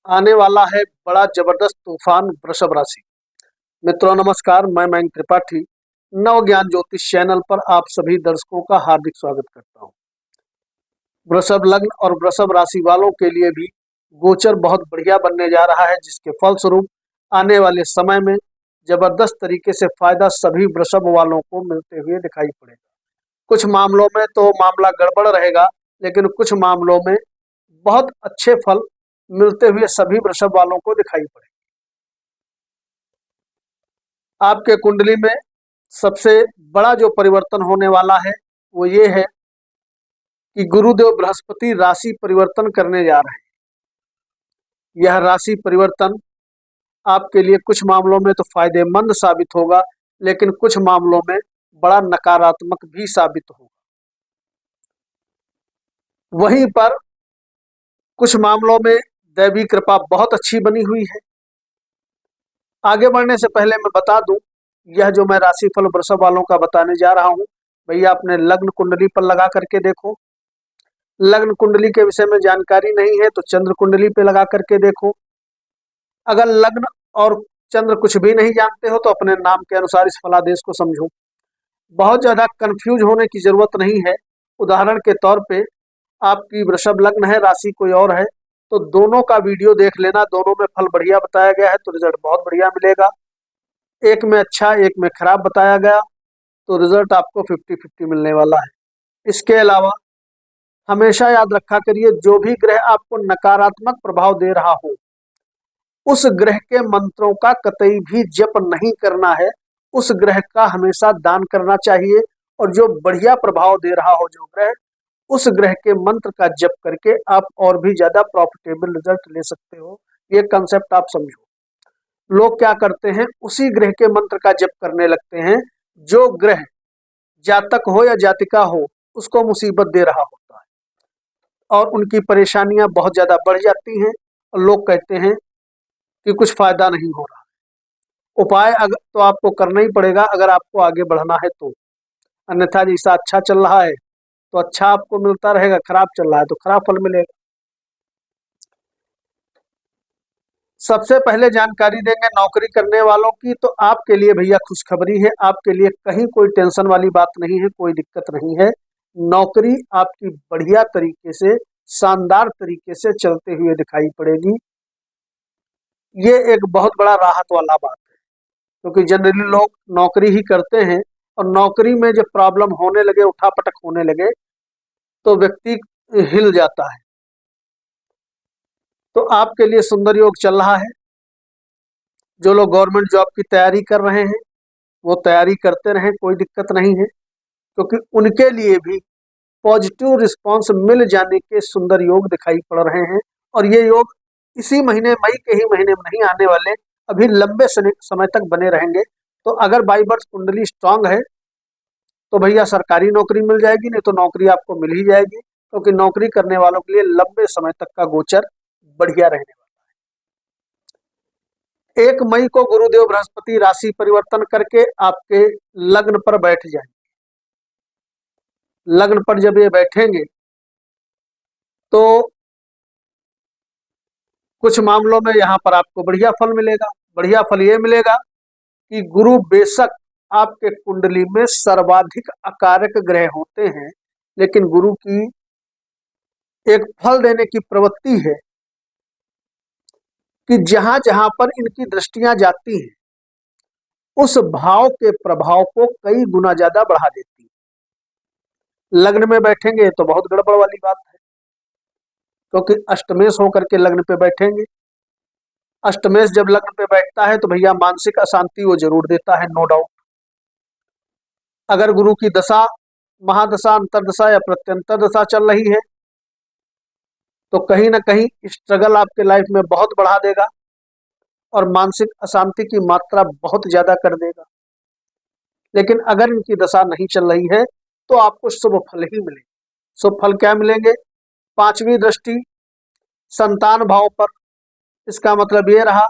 आने वाला है बड़ा जबरदस्त तूफान वृषभ राशि। मित्रों नमस्कार, मैं मयंक त्रिपाठी नव ज्ञान ज्योतिष चैनल पर आप सभी दर्शकों का हार्दिक स्वागत करता हूं। वृषभ लग्न और वृषभ राशि वालों के लिए भी गोचर बहुत बढ़िया बनने जा रहा है, जिसके फलस्वरूप आने वाले समय में जबरदस्त तरीके से फायदा सभी वृषभ वालों को मिलते हुए दिखाई पड़ेगा। कुछ मामलों में तो मामला गड़बड़ रहेगा, लेकिन कुछ मामलों में बहुत अच्छे फल मिलते हुए सभी वृषभ वालों को दिखाई पड़े। आपके कुंडली में सबसे बड़ा जो परिवर्तन होने वाला है वो ये है कि गुरुदेव बृहस्पति राशि परिवर्तन करने जा रहे हैं। यह राशि परिवर्तन आपके लिए कुछ मामलों में तो फायदेमंद साबित होगा, लेकिन कुछ मामलों में बड़ा नकारात्मक भी साबित होगा। वहीं पर कुछ मामलों में दैवी कृपा बहुत अच्छी बनी हुई है। आगे बढ़ने से पहले मैं बता दूं, यह जो मैं राशिफल वृषभ वालों का बताने जा रहा हूं, भैया अपने लग्न कुंडली पर लगा करके देखो। लग्न कुंडली के विषय में जानकारी नहीं है तो चंद्र कुंडली पे लगा करके देखो। अगर लग्न और चंद्र कुछ भी नहीं जानते हो तो अपने नाम के अनुसार इस फलादेश को समझो। बहुत ज्यादा कंफ्यूज होने की जरूरत नहीं है। उदाहरण के तौर पे आपकी वृषभ लग्न है, राशि कोई और है, तो दोनों का वीडियो देख लेना। दोनों में फल बढ़िया बताया गया है तो रिजल्ट बहुत बढ़िया मिलेगा। एक में अच्छा एक में खराब बताया गया तो रिजल्ट आपको 50-50 मिलने वाला है। इसके अलावा हमेशा याद रखा करिए, जो भी ग्रह आपको नकारात्मक प्रभाव दे रहा हो उस ग्रह के मंत्रों का कतई भी जप नहीं करना है। उस ग्रह का हमेशा दान करना चाहिए, और जो बढ़िया प्रभाव दे रहा हो जो ग्रह, उस ग्रह के मंत्र का जप करके आप और भी ज्यादा प्रॉफिटेबल रिजल्ट ले सकते हो। ये कंसेप्ट आप समझो। लोग क्या करते हैं, उसी ग्रह के मंत्र का जप करने लगते हैं जो ग्रह जातक हो या जातिका हो उसको मुसीबत दे रहा होता है, और उनकी परेशानियां बहुत ज्यादा बढ़ जाती हैं और लोग कहते हैं कि कुछ फायदा नहीं हो रहा। उपाय अगर तो आपको करना ही पड़ेगा अगर आपको आगे बढ़ना है तो, अन्यथा जैसा अच्छा चल रहा है तो अच्छा आपको मिलता रहेगा, खराब चल रहा है तो खराब फल मिलेगा। सबसे पहले जानकारी देंगे नौकरी करने वालों की। तो आपके लिए भैया खुशखबरी है, आपके लिए कहीं कोई टेंशन वाली बात नहीं है, कोई दिक्कत नहीं है। नौकरी आपकी बढ़िया तरीके से, शानदार तरीके से चलते हुए दिखाई पड़ेगी। ये एक बहुत बड़ा राहत वाला बात है, क्योंकि जनरली लोग नौकरी ही करते हैं और नौकरी में जब प्रॉब्लम होने लगे, उठापटक होने लगे, तो व्यक्ति हिल जाता है। तो आपके लिए सुंदर योग चल रहा है। जो लोग गवर्नमेंट जॉब की तैयारी कर रहे हैं वो तैयारी करते रहें, कोई दिक्कत नहीं है, क्योंकि उनके लिए भी पॉजिटिव रिस्पांस मिल जाने के सुंदर योग दिखाई पड़ रहे हैं। और ये योग इसी महीने, मई के ही महीने में नहीं आने वाले, अभी लंबे समय तक बने रहेंगे। तो अगर बाई बर्थ कुंडली स्ट्रांग है तो भैया सरकारी नौकरी मिल जाएगी, नहीं तो नौकरी आपको मिल ही जाएगी, क्योंकि नौकरी करने वालों के लिए लंबे समय तक का गोचर बढ़िया रहने वाला है। 1 मई को गुरुदेव बृहस्पति राशि परिवर्तन करके आपके लग्न पर बैठ जाएंगे। लग्न पर जब ये बैठेंगे तो कुछ मामलों में यहाँ पर आपको बढ़िया फल मिलेगा। बढ़िया फल ये मिलेगा कि गुरु बेशक आपके कुंडली में सर्वाधिक अकारक ग्रह होते हैं, लेकिन गुरु की एक फल देने की प्रवृत्ति है कि जहां जहां पर इनकी दृष्टियां जाती हैं उस भाव के प्रभाव को कई गुना ज्यादा बढ़ा देती है। लग्न में बैठेंगे तो बहुत गड़बड़ वाली बात है, क्योंकि अष्टमेश होकर के लग्न पे बैठेंगे। अष्टमेश जब लग्न पे बैठता है तो भैया मानसिक अशांति वो जरूर देता है, नो डाउट। अगर गुरु की दशा, महादशा, अंतरदशा या प्रत्यंतर दशा चल रही है तो कहीं ना कहीं स्ट्रगल आपके लाइफ में बहुत बढ़ा देगा और मानसिक अशांति की मात्रा बहुत ज्यादा कर देगा। लेकिन अगर इनकी दशा नहीं चल रही है तो आपको शुभ फल ही मिलेंगे। शुभ फल क्या मिलेंगे? 5वीं दृष्टि संतान भाव पर। इसका मतलब ये रहा,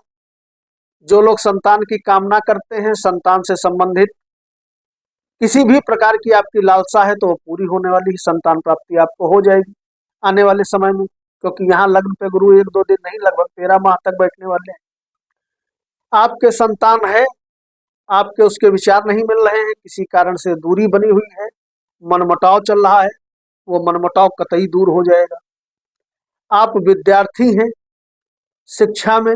जो लोग संतान की कामना करते हैं, संतान से संबंधित किसी भी प्रकार की आपकी लालसा है तो वो पूरी होने वाली, संतान प्राप्ति आपको हो जाएगी आने वाले समय में। क्योंकि यहाँ लग्न पे गुरु 1-2 दिन नहीं, लगभग 13 माह तक बैठने वाले हैं। आपके संतान है, आपके उसके विचार नहीं मिल रहे हैं, किसी कारण से दूरी बनी हुई है, मनमुटाव चल रहा है, वो मनमुटाव कतई दूर हो जाएगा। आप विद्यार्थी हैं, शिक्षा में,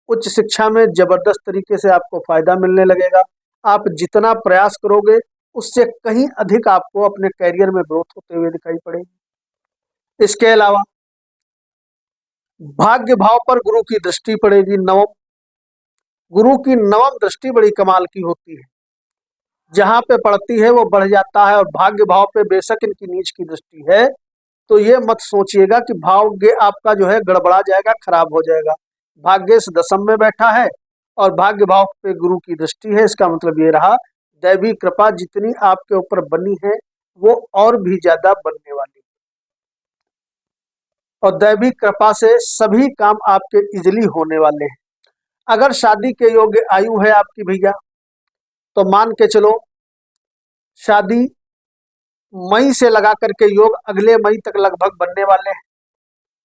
उच्च शिक्षा में जबरदस्त तरीके से आपको फायदा मिलने लगेगा। आप जितना प्रयास करोगे उससे कहीं अधिक आपको अपने करियर में ग्रोथ होते हुए दिखाई पड़ेगी। इसके अलावा भाग्य भाव पर गुरु की दृष्टि पड़ेगी, नवम। गुरु की नवम दृष्टि बड़ी कमाल की होती है, जहां पे पड़ती है वो बढ़ जाता है। और भाग्य भाव पे बेशक इनकी नीच की दृष्टि है, तो ये मत सोचिएगा कि भाग्य आपका जो है गड़बड़ा जाएगा, खराब हो जाएगा। भाग्येश दशम में बैठा है और भाग्य भाव पे गुरु की दृष्टि है, इसका मतलब ये रहा दैवी कृपा जितनी आपके ऊपर बनी है वो और भी ज्यादा बनने वाली है। और दैवी कृपा से सभी काम आपके इजिली होने वाले हैं। अगर शादी के योग्य आयु है आपकी भैया, तो मान के चलो शादी मई से लगा करके योग अगले मई तक लगभग बनने वाले हैं,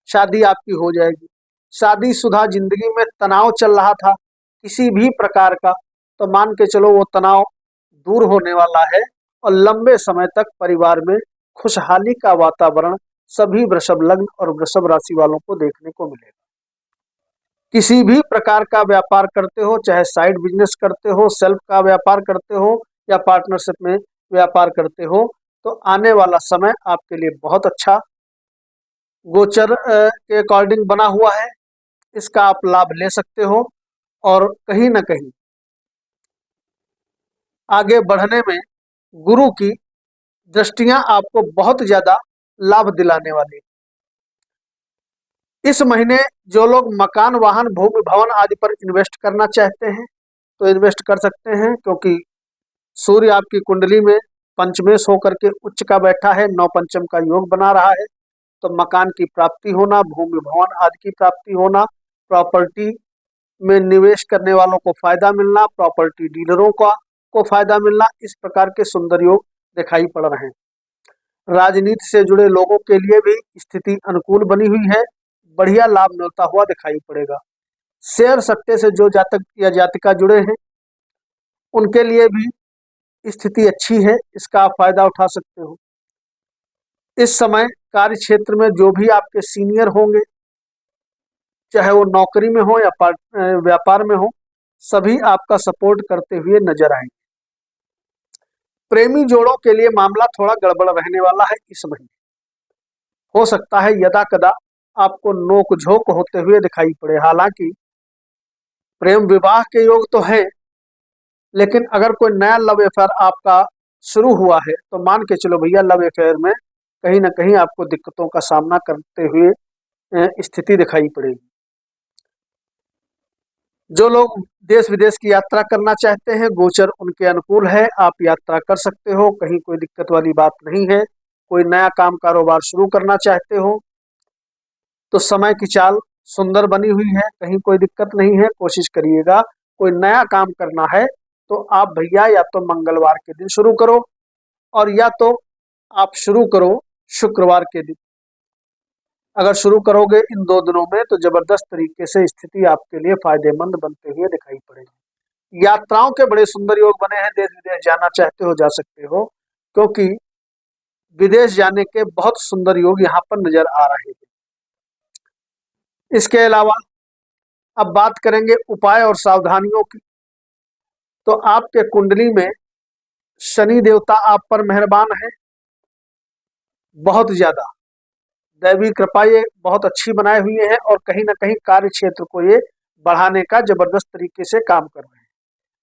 शादी आपकी हो जाएगी। शादीशुदा जिंदगी में तनाव चल रहा था किसी भी प्रकार का, तो मान के चलो वो तनाव दूर होने वाला है और लंबे समय तक परिवार में खुशहाली का वातावरण सभी वृषभ लग्न और वृषभ राशि वालों को देखने को मिलेगा। किसी भी प्रकार का व्यापार करते हो, चाहे साइड बिजनेस करते हो, सेल्फ का व्यापार करते हो या पार्टनरशिप में व्यापार करते हो, तो आने वाला समय आपके लिए बहुत अच्छा गोचर के अकॉर्डिंग बना हुआ है। इसका आप लाभ ले सकते हो और कहीं ना कहीं आगे बढ़ने में गुरु की दृष्टियां आपको बहुत ज्यादा लाभ दिलाने वाली। इस महीने जो लोग मकान, वाहन, भूमि, भवन आदि पर इन्वेस्ट करना चाहते हैं तो इन्वेस्ट कर सकते हैं, क्योंकि सूर्य आपकी कुंडली में पंचमेश होकर के उच्च का बैठा है, नौ पंचम का योग बना रहा है। तो मकान की प्राप्ति होना, भूमि भवन आदि की प्राप्ति होना, प्रॉपर्टी में निवेश करने वालों को फायदा मिलना, प्रॉपर्टी डीलरों को फायदा मिलना, इस प्रकार के सुंदर योग दिखाई पड़ रहे हैं। राजनीति से जुड़े लोगों के लिए भी स्थिति अनुकूल बनी हुई है, बढ़िया लाभ मिलता हुआ दिखाई पड़ेगा। शेयर सट्टे से जो जातक या जातिका जुड़े हैं उनके लिए भी स्थिति अच्छी है, इसका आप फायदा उठा सकते हो। इस समय कार्य क्षेत्र में जो भी आपके सीनियर होंगे, चाहे वो नौकरी में हो या व्यापार में हो, सभी आपका सपोर्ट करते हुए नजर आएंगे। प्रेमी जोड़ों के लिए मामला थोड़ा गड़बड़ रहने वाला है इस महीने। हो सकता है यदा कदा आपको नोक झोंक होते हुए दिखाई पड़े। हालांकि प्रेम विवाह के योग तो हैं, लेकिन अगर कोई नया लव अफेयर आपका शुरू हुआ है तो मान के चलो भैया लव अफेयर में कहीं ना कहीं आपको दिक्कतों का सामना करते हुए स्थिति दिखाई पड़ेगी। जो लोग देश विदेश की यात्रा करना चाहते हैं, गोचर उनके अनुकूल है, आप यात्रा कर सकते हो, कहीं कोई दिक्कत वाली बात नहीं है। कोई नया काम कारोबार शुरू करना चाहते हो तो समय की चाल सुंदर बनी हुई है, कहीं कोई दिक्कत नहीं है, कोशिश करिएगा। कोई नया काम करना है तो आप भैया या तो मंगलवार के दिन शुरू करो और या तो आप शुरू करो शुक्रवार के दिन। अगर शुरू करोगे इन 2 दिनों में तो जबरदस्त तरीके से स्थिति आपके लिए फायदेमंद बनते हुए दिखाई पड़ेगी। यात्राओं के बड़े सुंदर योग बने हैं, देश विदेश जाना चाहते हो जा सकते हो, क्योंकि विदेश जाने के बहुत सुंदर योग यहाँ पर नजर आ रहे हैं। इसके अलावा अब बात करेंगे उपाय और सावधानियों की। तो आपके कुंडली में शनि देवता आप पर मेहरबान है, बहुत ज्यादा दैवी कृपा ये बहुत अच्छी बनाए हुए हैं और कहीं ना कहीं कार्य क्षेत्र को ये बढ़ाने का जबरदस्त तरीके से काम कर रहे हैं।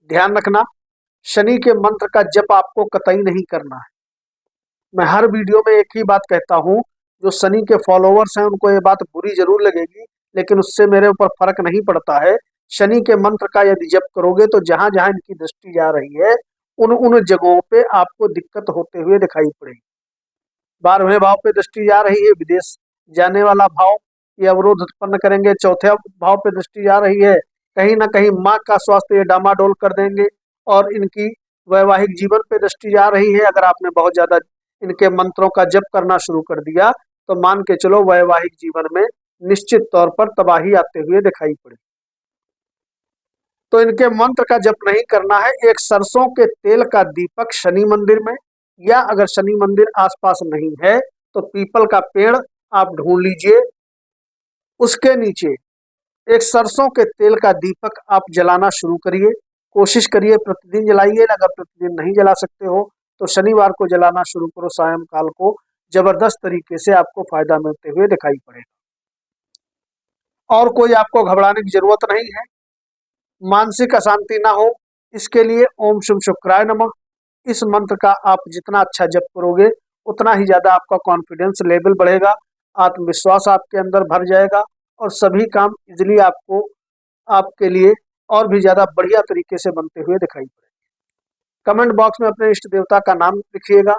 ध्यान रखना, शनि के मंत्र का जप आपको कतई नहीं करना है। मैं हर वीडियो में एक ही बात कहता हूं, जो शनि के फॉलोअर्स हैं उनको ये बात बुरी जरूर लगेगी, लेकिन उससे मेरे ऊपर फर्क नहीं पड़ता है। शनि के मंत्र का यदि जप करोगे तो जहां जहां इनकी दृष्टि जा रही है उन उन जगहों पे आपको दिक्कत होते हुए दिखाई पड़ेगी। 12वें भाव पे दृष्टि जा रही है, विदेश जाने वाला भाव ये अवरोध उत्पन्न करेंगे। चौथे भाव पे दृष्टि जा रही है, कहीं ना कहीं माँ का स्वास्थ्य ये डामाडोल कर देंगे। और इनकी वैवाहिक जीवन पे दृष्टि जा रही है, अगर आपने बहुत ज्यादा इनके मंत्रों का जप करना शुरू कर दिया तो मान के चलो वैवाहिक जीवन में निश्चित तौर पर तबाही आते हुए दिखाई पड़े। तो इनके मंत्र का जप नहीं करना है। एक सरसों के तेल का दीपक शनि मंदिर में, या अगर शनि मंदिर आसपास नहीं है तो पीपल का पेड़ आप ढूंढ लीजिए, उसके नीचे एक सरसों के तेल का दीपक आप जलाना शुरू करिए। कोशिश करिए प्रतिदिन जलाइए, अगर प्रतिदिन नहीं जला सकते हो तो शनिवार को जलाना शुरू करो। सायंकाल को जबरदस्त तरीके से आपको फायदा मिलते हुए दिखाई पड़ेगा। और कोई आपको घबराने की जरूरत नहीं है। मानसिक अशांति ना हो, इसके लिए ओम शुभ शुक्राय नमः इस मंत्र का आप जितना अच्छा जप करोगे उतना ही ज्यादा आपका कॉन्फिडेंस लेवल बढ़ेगा, आत्मविश्वास आपके अंदर भर जाएगा और सभी काम इजिली आपको आपके लिए और भी ज्यादा बढ़िया तरीके से बनते हुए दिखाई पड़ेगा। कमेंट बॉक्स में अपने इष्ट देवता का नाम लिखिएगा,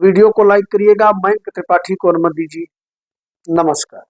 वीडियो को लाइक करिएगा। मयंक त्रिपाठी को अनुमति दीजिए। नमस्कार।